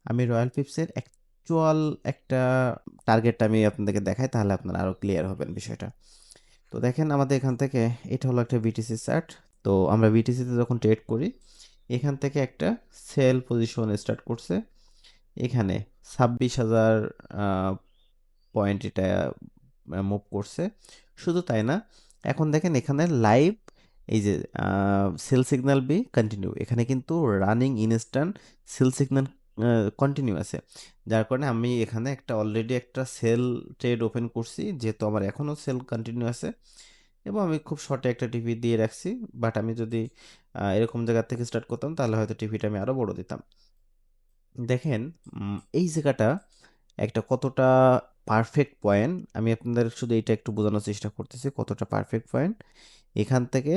আমি royal পিপসের actual একটা target আমি আপনাদেরকে দেখাই, তাহলে আপনারা আরও ক্লিয়ার হবেন বিষয়টা। তো দেখেন আমাদের এখান থেকে এটা হলো একটা বিটিসি চার্ট। তো আমরা বিটিসিতে যখন ট্রেড করি, এখান থেকে একটা সেল পজিশন স্টার্ট করছে এখানে 26,000 পয়েন্ট এটা মুভ করছে। শুধু তাই না, এখন দেখেন এখানে লাইভ এই যে সেল সিগন্যাল বি কন্টিনিউ, এখানে কিন্তু running instant cell signal continue আছে। যার কারণে আমি এখানে একটা অলরেডি একটা সেল ট্রেড ওপেন করছি, যেহেতু আমার এখনও সেল কন্টিনিউ আছে এবং আমি খুব শর্টে একটা টিভি দিয়ে রাখছি। বাট আমি যদি এরকম জায়গা থেকে স্টার্ট করতাম তাহলে হয়তো টিভিটা আমি আরও বড় দিতাম। দেখেন এই জায়গাটা একটা কতটা পারফেক্ট পয়েন্ট, আমি আপনাদের শুধু এটা একটু বোঝানোর চেষ্টা করতেছি কতটা পারফেক্ট পয়েন্ট। এখান থেকে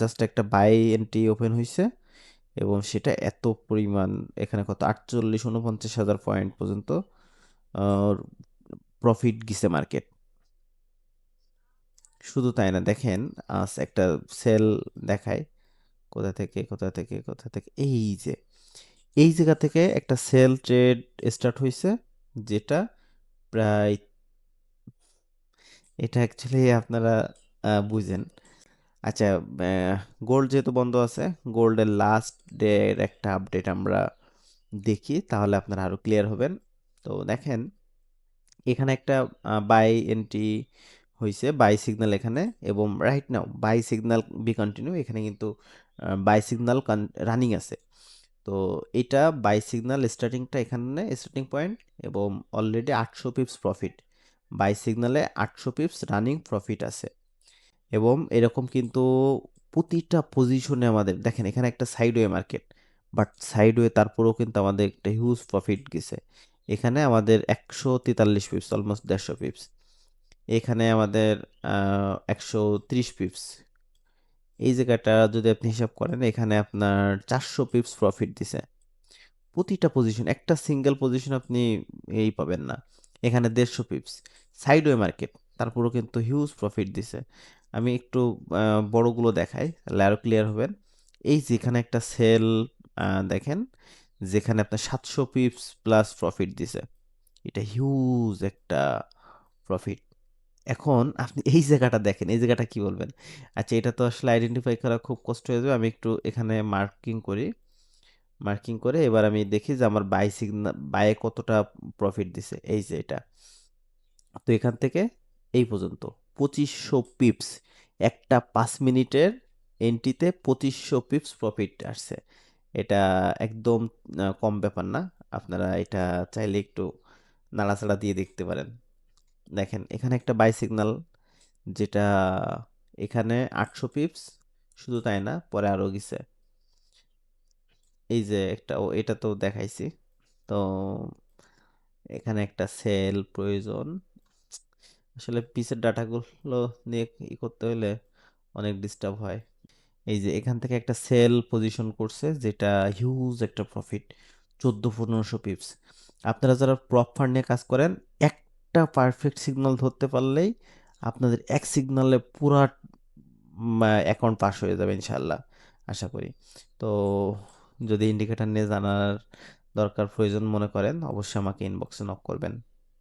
জাস্ট একটা বাই এন্ট্রি ওপেন হয়েছে এবং সেটা এত পরিমাণ, এখানে কত 48-49 হাজার পয়েন্ট পর্যন্ত প্রফিট গেছে মার্কেট। শুধু তাই না, দেখেন একটা সেল দেখায় কোথা থেকে এই যে এই জায়গা থেকে একটা সেল ট্রেড স্টার্ট হয়েছে, যেটা প্রায়, এটা অ্যাকচুয়ালি আপনারা বুঝেন। আচ্ছা, গোল্ড যেহেতু বন্ধ আছে, গোল্ডের লাস্ট ডে এর একটা আপডেট আমরা দেখি, তাহলে আপনারা আরো ক্লিয়ার হবেন। তো দেখেন এখানে একটা বাই এন্ট্রি হয়েছে, বাই সিগন্যাল এখানে, এবং right now by signal B continue, এখানে কিন্তু বাই সিগন্যাল রানিং আছে। তো এটা বাই সিগন্যাল স্টার্টিংটা এখানে স্টার্টিং পয়েন্ট, এবং অলরেডি 800 পিপস প্রফিট, বাই সিগন্যালে 800 পিপস রানিং প্রফিট আছে। এবং এরকম কিন্তু প্রতিটা পজিশনে আমাদের দেখেন এখানে একটা সাইডওয়ে মার্কেট, বাট সাইডওয়ে তারপরেও কিন্তু আমাদের একটা হিউজ প্রফিট গেছে। এখানে আমাদের 143 পিপস, অলমোস্ট 150 পিপস। এখানে আমাদের 130 পিপস। এই জায়গাটা যদি আপনি হিসাব করেন, এখানে আপনার 400 পিপস প্রফিট দিছে। প্রতিটা পজিশন, একটা সিঙ্গেল পজিশন আপনি এই পাবেন না। এখানে 150 পিপস সাইডওয়ে মার্কেট, তারপরও কিন্তু হিউজ প্রফিট দিছে। আমি একটু বড়গুলো দেখাই, তাহলে আরো ক্লিয়ার হবেন। এই যেখানে একটা সেল দেখেন, যেখানে আপনার 700 পিপস প্লাস প্রফিট দিছে, এটা হিউজ একটা প্রফিট। এখন আপনি এই জায়গাটা দেখেন, এই জায়গাটা কি বলবেন? আচ্ছা, এটা তো আসলে আইডেন্টিফাই করা খুব কষ্ট হয়ে যাবে, আমি একটু এখানে মার্কিং করি। মার্কিং করে এবার আমি দেখি যে আমার বাই সিগনাল বায়ে কতটা প্রফিট দিছে, এই যে এটা। তো এখান থেকে এই পর্যন্ত 2500 পিপস, একটা 5 মিনিটের এন্ট্রিতে 2500 পিপস প্রফিট আসছে। এটা একদম কম ব্যাপার না। আপনারা এটা চাইলে একটু নাড়াচাড়া দিয়ে দেখতে পারেন। দেখেন এখানে একটা বাই সিগনাল, যেটা এখানে 800 পিপস। শুধু তাই না, পরে আরো গেছে। এই যে একটা এটা তো দেখাইছি। তো এখানে একটা সেল প্রয়োজন। আসলে পিসের ডাটাগুলো নিয়ে করতে হলে অনেক ডিস্টার্ব হয়। এই যে এখান থেকে একটা সেল পজিশন করছে, যেটা হিউজ একটা প্রফিট, 1400-1500 পিপস। আপনারা যারা প্রপ ফান্ড নিয়ে কাজ করেন, একটা পারফেক্ট সিগন্যাল ধরতে পারলেই আপনাদের এক সিগন্যালে পুরা অ্যাকাউন্ট পাস হয়ে যাবে ইনশাল্লাহ, আশা করি। তো যদি ইন্ডিকেটর নিয়ে জানার দরকার প্রয়োজন মনে করেন, অবশ্যই আমাকে ইনবক্সে নক করবেন।